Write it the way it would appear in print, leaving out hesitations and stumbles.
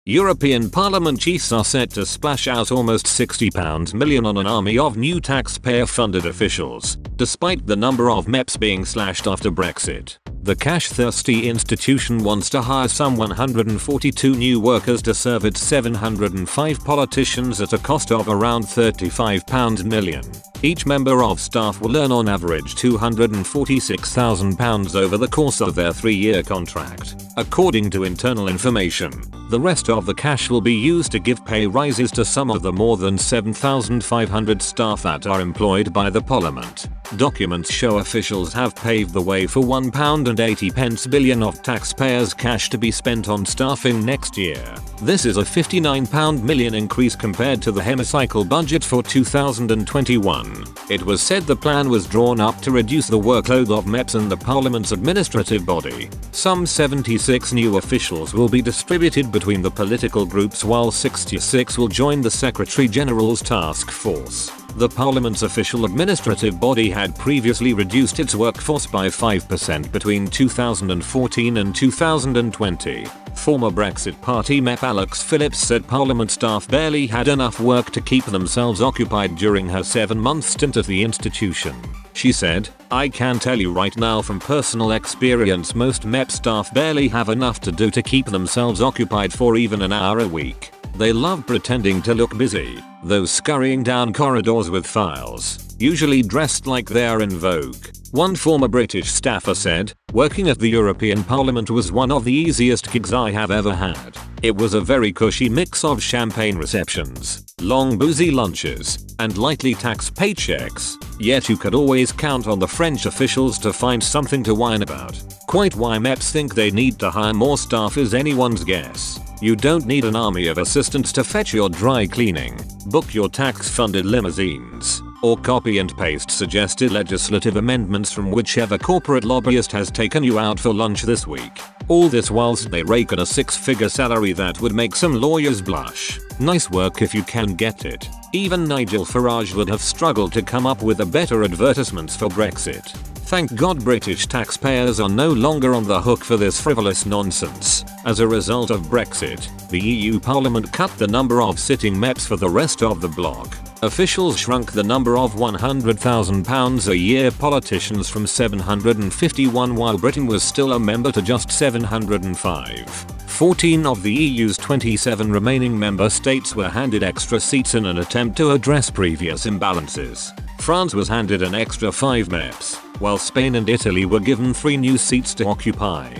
European Parliament chiefs are set to splash out almost £60 million on an army of new taxpayer-funded officials, despite the number of MEPs being slashed after Brexit. The cash-thirsty institution wants to hire some 142 new workers to serve its 705 politicians at a cost of around £35 million. Each member of staff will earn on average £246,000 over the course of their 3-year contract, according to internal information. The rest of the cash will be used to give pay rises to some of the more than 7,500 staff that are employed by the Parliament. Documents show officials have paved the way for £1.80 billion of taxpayers' cash to be spent on staffing next year. This is a £59 million increase compared to the hemicycle budget for 2021. It was said the plan was drawn up to reduce the workload of MEPs and the Parliament's administrative body. Some 76 new officials will be distributed between the political groups while 66 will join the Secretary-General's task force. The Parliament's official administrative body had previously reduced its workforce by 5% between 2014 and 2020. Former Brexit Party MEP Alex Phillips said Parliament staff barely had enough work to keep themselves occupied during her 7-month stint at the institution. She said, "I can tell you right now from personal experience most MEP staff barely have enough to do to keep themselves occupied for even an hour a week. They love pretending to look busy, those scurrying down corridors with files, usually dressed like they are in vogue." One former British staffer said, "Working at the European Parliament was one of the easiest gigs I have ever had. It was a very cushy mix of champagne receptions, long boozy lunches, and lightly taxed paychecks, yet you could always count on the French officials to find something to whine about. Quite why MEPs think they need to hire more staff is anyone's guess. You don't need an army of assistants to fetch your dry cleaning, book your tax-funded limousines, or copy and paste suggested legislative amendments from whichever corporate lobbyist has taken you out for lunch this week. All this whilst they rake in a 6-figure salary that would make some lawyers blush. Nice work if you can get it." Even Nigel Farage would have struggled to come up with a better advertisements for Brexit. Thank God British taxpayers are no longer on the hook for this frivolous nonsense. As a result of Brexit, the EU Parliament cut the number of sitting MEPs for the rest of the bloc. Officials shrunk the number of £100,000 a year politicians from 751 while Britain was still a member to just 705. 14 of the EU's 27 remaining member states were handed extra seats in an attempt to address previous imbalances. France was handed an extra 5 MEPs, while Spain and Italy were given 3 new seats to occupy.